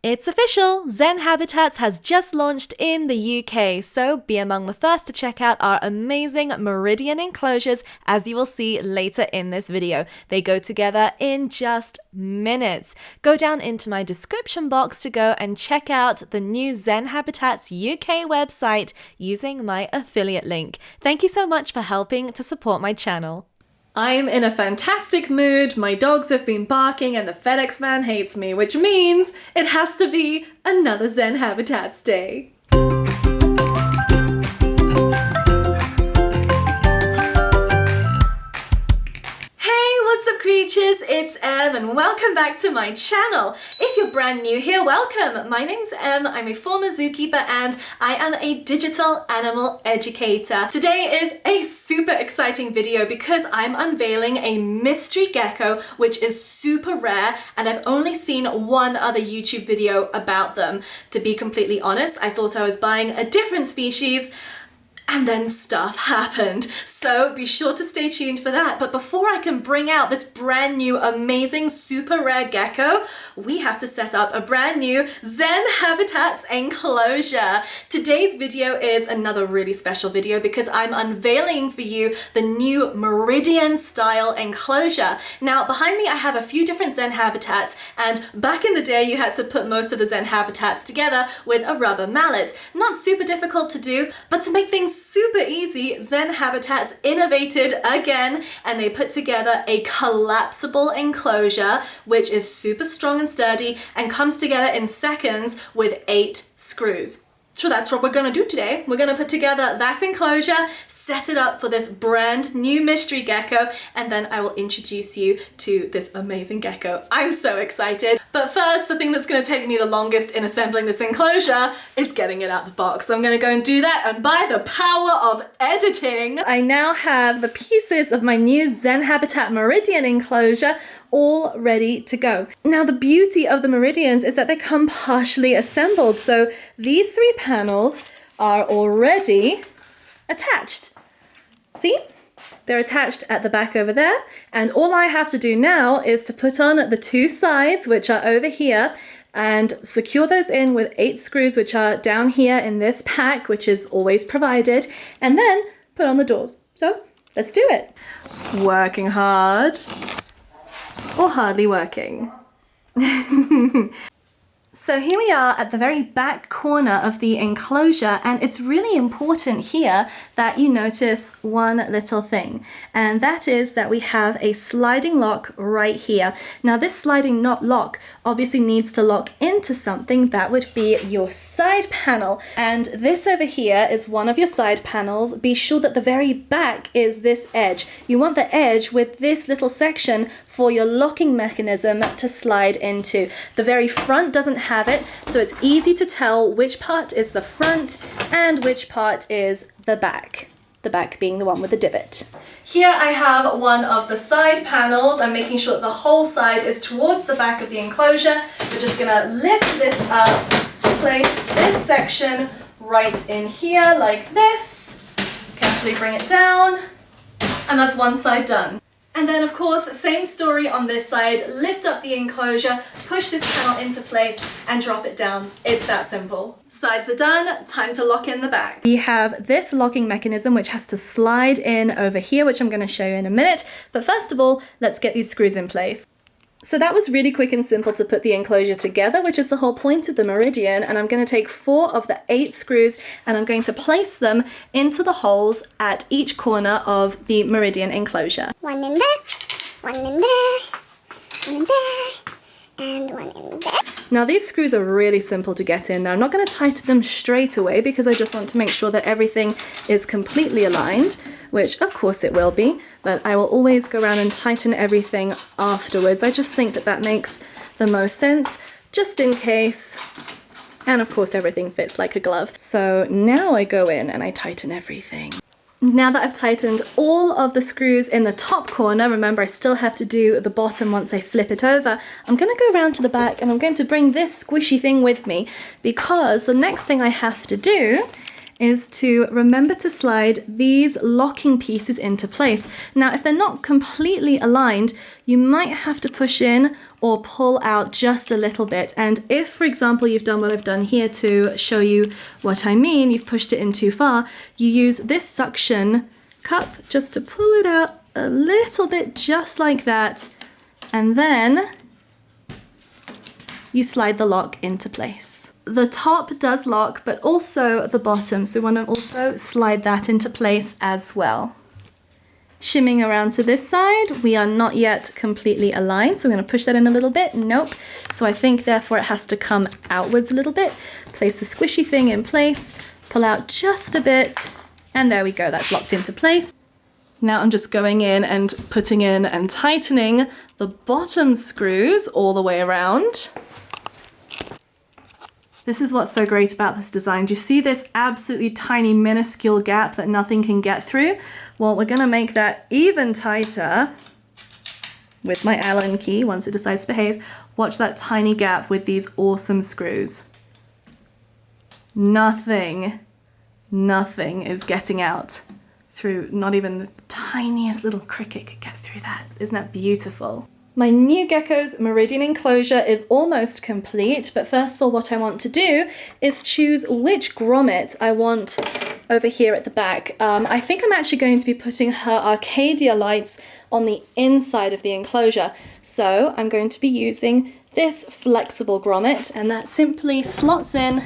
It's official! Zen Habitats has just launched in the UK, so be among the first to check out our amazing Meridian enclosures, as you will see later in this video. They go together in just minutes. Go down into my description box to go and check out the new Zen Habitats UK website using my affiliate link. Thank you so much for helping to support my channel. I'm in a fantastic mood, my dogs have been barking and the FedEx man hates me, which means it has to be another Zen Habitats day. What's up creatures, it's Em and welcome back to my channel. If you're brand new here, welcome. My name's Em, I'm a former zookeeper and I am a digital animal educator. Today is a super exciting video because I'm unveiling a mystery gecko which is super rare and I've only seen one other YouTube video about them. To be completely honest, I thought I was buying a different species, and then stuff happened. So be sure to stay tuned for that. But before I can bring out this brand new, amazing, super rare gecko, we have to set up a brand new Zen Habitats Enclosure. Today's video is another really special video because I'm unveiling for you the new Meridian style enclosure. Now, behind me, I have a few different Zen Habitats, and back in the day, you had to put most of the Zen Habitats together with a rubber mallet. Not super difficult to do, but to make things super easy, Zen Habitats innovated again and they put together a collapsible enclosure which is super strong and sturdy and comes together in seconds with 8 screws. So that's what we're gonna do today. We're gonna put together that enclosure, set it up for this brand new mystery gecko, and then I will introduce you to this amazing gecko. I'm so excited. But first, the thing that's gonna take me the longest in assembling this enclosure is getting it out the box. So I'm gonna go and do that, and by the power of editing, I now have the pieces of my new Zen Habitat Meridian enclosure all ready to go. Now the beauty of the Meridians is that they come partially assembled. So these 3 panels are already attached. See? They're attached at the back over there. And all I have to do now is to put on the 2 sides, which are over here, and secure those in with 8 screws, which are down here in this pack, which is always provided, and then put on the doors. So let's do it. Working hard. Or hardly working. So here we are at the very back corner of the enclosure, and it's really important here that you notice one little thing, and that is that we have a sliding lock right here. Now this sliding lock obviously needs to lock into something. That would be your side panel, and this over here is one of your side panels. Be sure that the very back is this edge. You want the edge with this little section for your locking mechanism to slide into. The very front doesn't have it, so it's easy to tell which part is the front and which part is the back. The back being the one with the divot. Here I have one of the side panels. I'm making sure that the whole side is towards the back of the enclosure. We're just gonna lift this up, place this section right in here like this. Carefully bring it down, and that's one side done. And then of course, same story on this side. Lift up the enclosure, push this panel into place and drop it down. It's that simple. Sides are done, time to lock in the back. We have this locking mechanism which has to slide in over here, which I'm going to show you in a minute. But first of all, let's get these screws in place. So that was really quick and simple to put the enclosure together, which is the whole point of the Meridian. And I'm going to take 4 of the 8 screws and I'm going to place them into the holes at each corner of the Meridian enclosure. One in there, one in there, one in there, and one in there. Now these screws are really simple to get in. Now I'm not going to tighten them straight away because I just want to make sure that everything is completely aligned, which of course it will be, but I will always go around and tighten everything afterwards. I just think that that makes the most sense, just in case. And of course everything fits like a glove. So now I go in and I tighten everything. Now that I've tightened all of the screws in the top corner, remember I still have to do the bottom once I flip it over, I'm going to go around to the back and I'm going to bring this squishy thing with me because the next thing I have to do is to remember to slide these locking pieces into place. Now, if they're not completely aligned, you might have to push in or pull out just a little bit. And if, for example, you've done what I've done here to show you what I mean, you've pushed it in too far, you use this suction cup just to pull it out a little bit, just like that. And then you slide the lock into place. The top does lock, but also the bottom, so we want to also slide that into place as well. Shimming around to this side, we are not yet completely aligned, so I'm going to push that in a little bit. Nope. So I think therefore it has to come outwards a little bit. Place the squishy thing in place, pull out just a bit, and there we go, that's locked into place. Now I'm just going in and putting in and tightening the bottom screws all the way around. This is what's so great about this design. Do you see this absolutely tiny minuscule gap that nothing can get through? Well, we're gonna make that even tighter with my Allen key once it decides to behave. Watch that tiny gap with these awesome screws. Nothing is getting out through, not even the tiniest little cricket could get through that. Isn't that beautiful? My new gecko's meridian enclosure is almost complete, but first of all, what I want to do is choose which grommet I want over here at the back. I think I'm actually going to be putting her Arcadia lights on the inside of the enclosure. So I'm going to be using this flexible grommet, and that simply slots in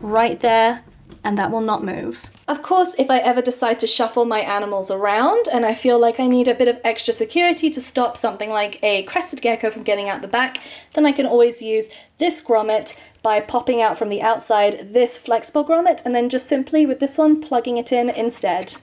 right there, and that will not move. Of course, if I ever decide to shuffle my animals around and I feel like I need a bit of extra security to stop something like a crested gecko from getting out the back, then I can always use this grommet by popping out from the outside this flexible grommet and then just simply with this one plugging it in instead.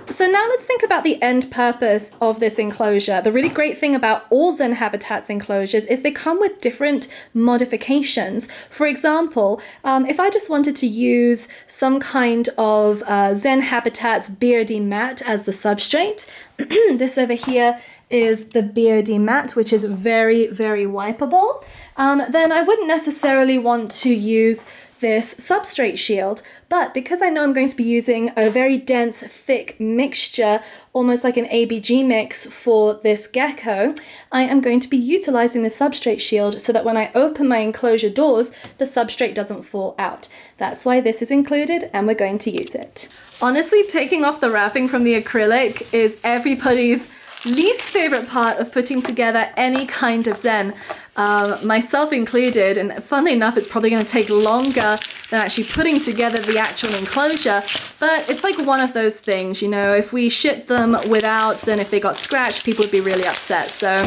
So now let's think about the end purpose of this enclosure. The really great thing about all Zen Habitats enclosures is they come with different modifications. For example, if I just wanted to use some kind of Zen Habitats beardy mat as the substrate, this over here is the beardy mat, which is very, very wipeable, then I wouldn't necessarily want to use this substrate shield, but because I know I'm going to be using a very dense, thick mixture, almost like an ABG mix for this gecko, I am going to be utilizing the substrate shield so that when I open my enclosure doors, the substrate doesn't fall out. That's why this is included and we're going to use it. Honestly, taking off the wrapping from the acrylic is everybody's least favorite part of putting together any kind of Zen, myself included, and funnily enough it's probably going to take longer than actually putting together the actual enclosure, but it's like one of those things, you know, if we shipped them without, then if they got scratched people would be really upset. So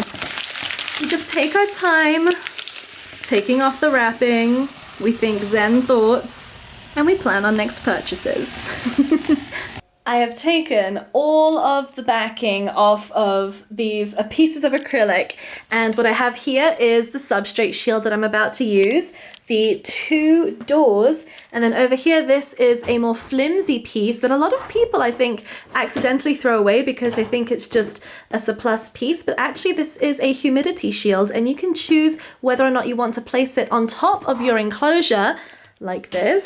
we just take our time taking off the wrapping, we think Zen thoughts, and we plan our next purchases. I have taken all of the backing off of these pieces of acrylic, and what I have here is the substrate shield that I'm about to use, the two doors, and then over here this is a more flimsy piece that a lot of people I think accidentally throw away because they think it's just a surplus piece, but actually this is a humidity shield, and you can choose whether or not you want to place it on top of your enclosure like this,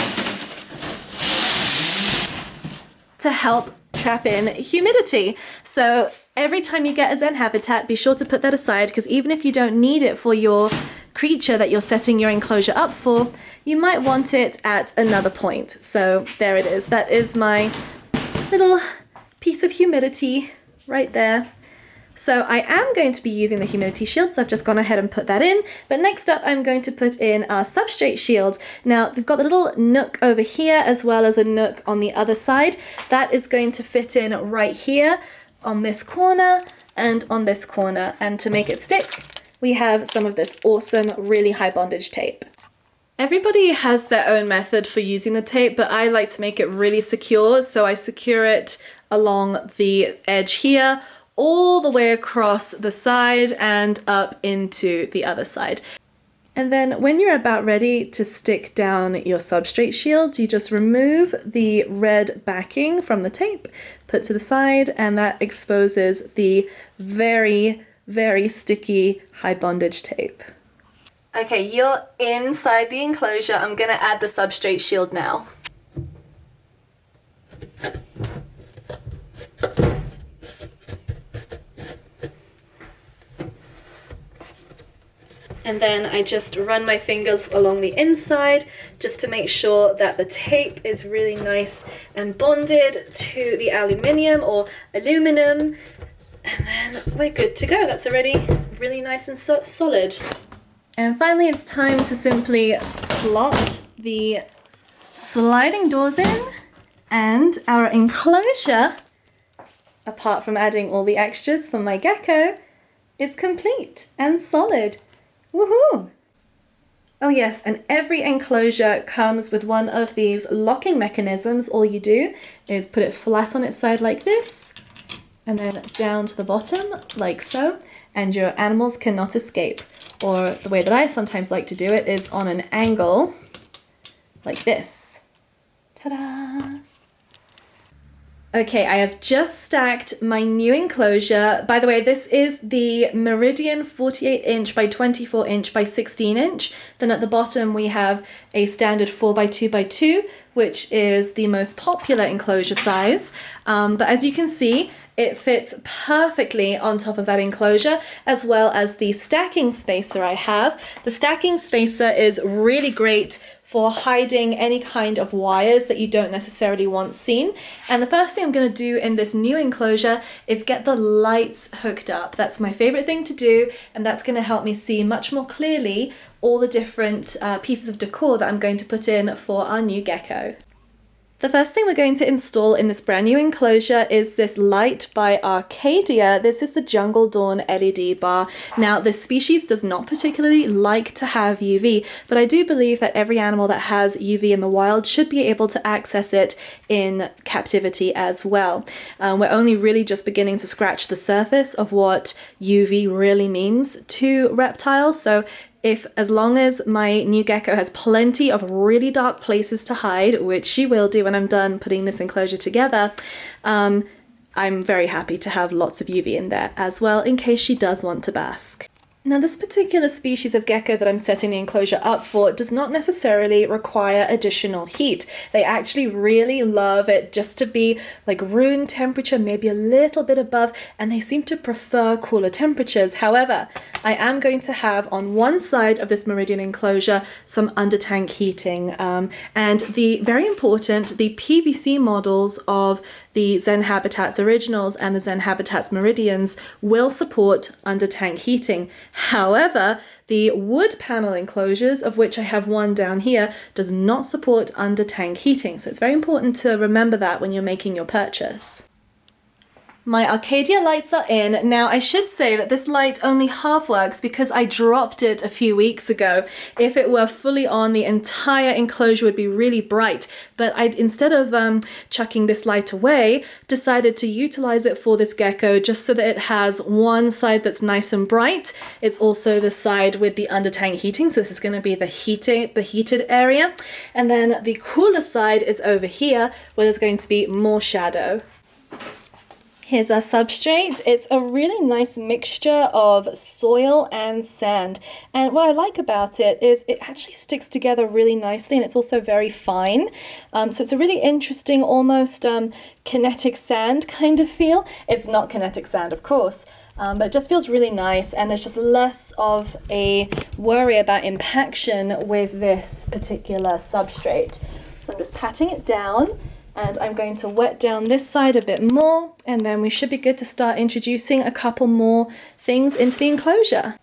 to help trap in humidity. So every time you get a Zen habitat, be sure to put that aside, because even if you don't need it for your creature that you're setting your enclosure up for, you might want it at another point. So there it is. That is my little piece of humidity right there. So I am going to be using the humidity shield, so I've just gone ahead and put that in. But next up, I'm going to put in our substrate shield. Now, we've got the little nook over here as well as a nook on the other side. That is going to fit in right here on this corner and on this corner. And to make it stick, we have some of this awesome, really high bondage tape. Everybody has their own method for using the tape, but I like to make it really secure. So I secure it along the edge here, all the way across the side and up into the other side. And then when you're about ready to stick down your substrate shield, you just remove the red backing from the tape, put to the side, and that exposes the very, very sticky high bondage tape. Okay, you're inside the enclosure. I'm gonna add the substrate shield now. And then I just run my fingers along the inside just to make sure that the tape is really nice and bonded to the aluminium or aluminum. And then we're good to go. That's already really nice and solid. And finally, it's time to simply slot the sliding doors in, and our enclosure, apart from adding all the extras for my gecko, is complete and solid. Woohoo! Oh yes, and every enclosure comes with one of these locking mechanisms. All you do is put it flat on its side like this, and then down to the bottom like so, and your animals cannot escape. Or the way that I sometimes like to do it is on an angle like this. Ta-da! Okay, I have just stacked my new enclosure. By the way, this is the Meridian 48 inch by 24 inch by 16 inch. Then at the bottom we have a standard 4 by 2 by 2, which is the most popular enclosure size. But as you can see, it fits perfectly on top of that enclosure, as well as the stacking spacer I have. The stacking spacer is really great for hiding any kind of wires that you don't necessarily want seen. And the first thing I'm going to do in this new enclosure is get the lights hooked up. That's my favorite thing to do, and that's going to help me see much more clearly all the different pieces of decor that I'm going to put in for our new gecko. The first thing we're going to install in this brand new enclosure is this light by Arcadia. This is the Jungle Dawn LED bar. Now, this species does not particularly like to have UV, but I do believe that every animal that has UV in the wild should be able to access it in captivity as well. We're only really just beginning to scratch the surface of what UV really means to reptiles, so as long as my new gecko has plenty of really dark places to hide, which she will do when I'm done putting this enclosure together, I'm very happy to have lots of UV in there as well in case she does want to bask. Now, this particular species of gecko that I'm setting the enclosure up for does not necessarily require additional heat. They actually really love it just to be like room temperature, maybe a little bit above, and they seem to prefer cooler temperatures. However, I am going to have on one side of this Meridian enclosure some under tank heating, and the very important, the PVC models of the Zen Habitats Originals and the Zen Habitats Meridians will support under tank heating. However, the wood panel enclosures, of which I have one down here, does not support under tank heating. So it's very important to remember that when you're making your purchase. My Arcadia lights are in. Now, I should say that this light only half works because I dropped it a few weeks ago. If it were fully on, the entire enclosure would be really bright. But I, instead of chucking this light away, decided to utilize it for this gecko just so that it has one side that's nice and bright. It's also the side with the under tank heating, so this is going to be the heated area. And then the cooler side is over here, where there's going to be more shadow. Here's our substrate. It's a really nice mixture of soil and sand. And what I like about it is it actually sticks together really nicely, and it's also very fine. So it's a really interesting, almost kinetic sand kind of feel. It's not kinetic sand, of course, but it just feels really nice, and there's just less of a worry about impaction with this particular substrate. So I'm just patting it down. And I'm going to wet down this side a bit more, and then we should be good to start introducing a couple more things into the enclosure.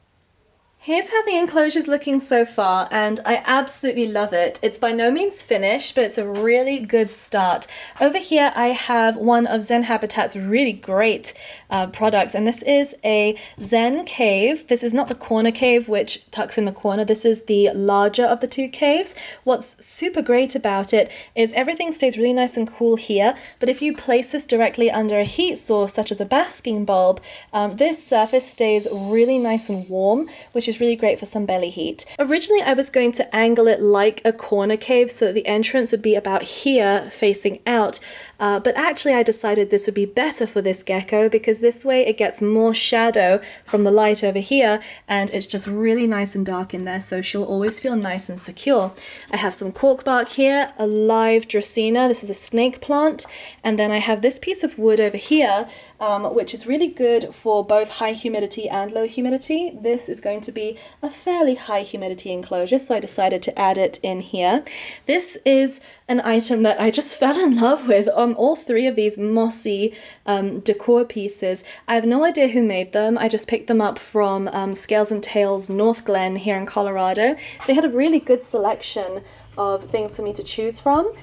Here's how the enclosure is looking so far, and I absolutely love it. It's by no means finished, but it's a really good start. Over here I have one of Zen Habitat's really great products, and this is a Zen cave. This is not the corner cave which tucks in the corner. This is the larger of the two caves. What's super great about it is everything stays really nice and cool here, but if you place this directly under a heat source such as a basking bulb, this surface stays really nice and warm, which is really great for some belly heat. Originally, I was going to angle it like a corner cave so that the entrance would be about here facing out, but actually I decided this would be better for this gecko because this way it gets more shadow from the light over here, and it's just really nice and dark in there, so she'll always feel nice and secure. I have some cork bark here, a live Dracaena. This is a snake plant, and then I have this piece of wood over here. which is really good for both high humidity and low humidity. This is going to be a fairly high humidity enclosure, so I decided to add it in here. This is an item that I just fell in love with on all three of these mossy decor pieces. I have no idea who made them. I just picked them up from Scales and Tails North Glen here in Colorado. They had a really good selection of things for me to choose from.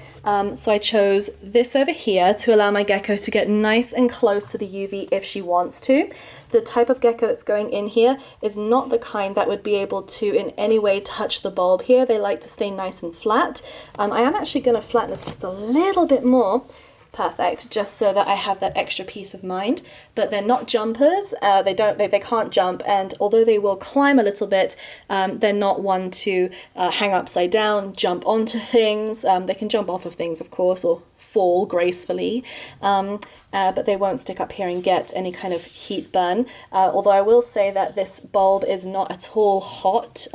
So I chose this over here to allow my gecko to get nice and close to the UV if she wants to. The type of gecko that's going in here is not the kind that would be able to in any way touch the bulb here. They like to stay nice and flat. I am actually going to flatten this just a little bit more. Perfect, just so that I have that extra peace of mind. But they're not jumpers. They can't jump, and although they will climb a little bit, they're not one to hang upside down, jump onto things. They can jump off of things, of course, or fall gracefully, but they won't stick up here and get any kind of heat burn. Although I will say that this bulb is not at all hot.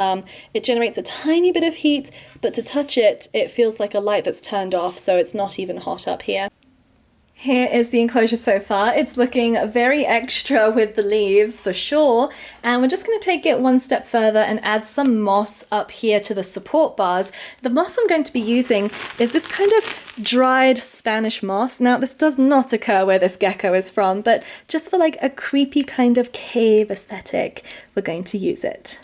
It generates a tiny bit of heat, but to touch it, it feels like a light that's turned off, so it's not even hot up here. Here is the enclosure so far. It's looking very extra with the leaves for sure, and we're just going to take it one step further and add some moss up here to the support bars. The moss I'm going to be using is this kind of dried Spanish moss. Now this does not occur where this gecko is from, but just for like a creepy kind of cave aesthetic, we're going to use it.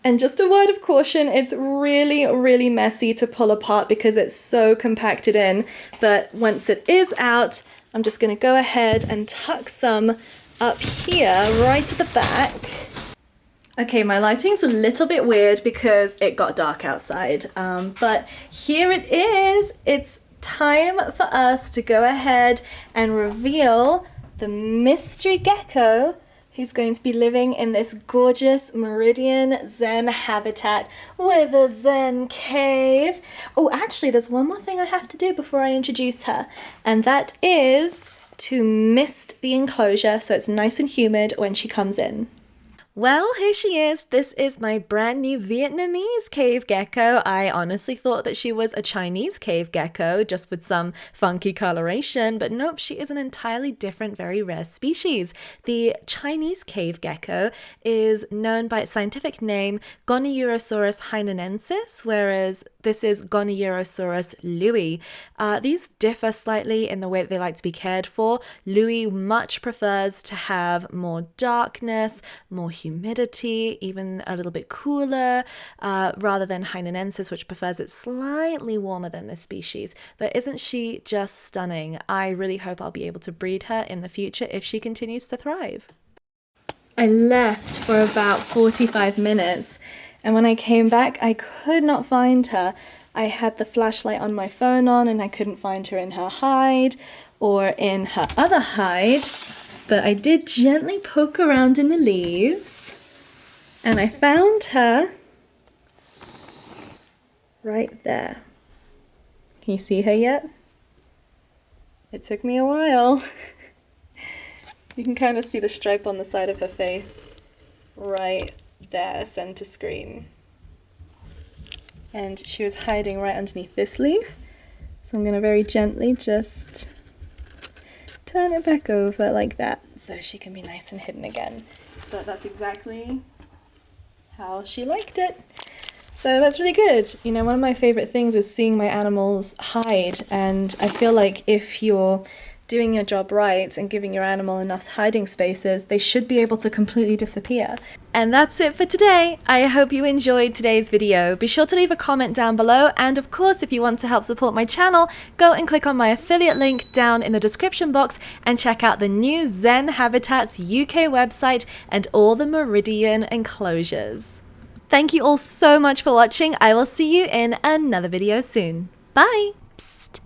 And just a word of caution, it's really, really messy to pull apart because it's so compacted in. But once it is out, I'm just going to go ahead and tuck some up here, right at the back. Okay, my lighting's a little bit weird because it got dark outside. But here it is. It's time for us to go ahead and reveal the mystery gecko who's going to be living in this gorgeous Meridian Zen habitat with a Zen cave. Oh, actually, there's one more thing I have to do before I introduce her, and that is to mist the enclosure so it's nice and humid when she comes in. Well, here she is. This is my brand new Vietnamese cave gecko. I honestly thought that she was a Chinese cave gecko, just with some funky coloration, but nope, she is an entirely different, very rare species. The Chinese cave gecko is known by its scientific name Goniurosaurus hainanensis, whereas this is Goniurosaurus louis. These differ slightly in the way that they like to be cared for. Louis much prefers to have more darkness, more humidity, even a little bit cooler, rather than hainanensis, which prefers it slightly warmer than this species. But isn't she just stunning? I really hope I'll be able to breed her in the future if she continues to thrive. I left for about 45 minutes, and when I came back, I could not find her. I had the flashlight on my phone on, and I couldn't find her in her hide or in her other hide. But I did gently poke around in the leaves, and I found her right there. Can you see her yet? It took me a while. You can kind of see the stripe on the side of her face right there, center screen. And she was hiding right underneath this leaf. So I'm going to very gently just turn it back over like that so she can be nice and hidden again. But that's exactly how she liked it. So that's really good. You know, one of my favorite things is seeing my animals hide, and I feel like if you're doing your job right and giving your animal enough hiding spaces, they should be able to completely disappear. And that's it for today. I hope you enjoyed today's video. Be sure to leave a comment down below, and of course, if you want to help support my channel, go and click on my affiliate link down in the description box and check out the new Zen Habitats UK website and all the Meridian enclosures. Thank you all so much for watching. I will see you in another video soon. Bye! Psst.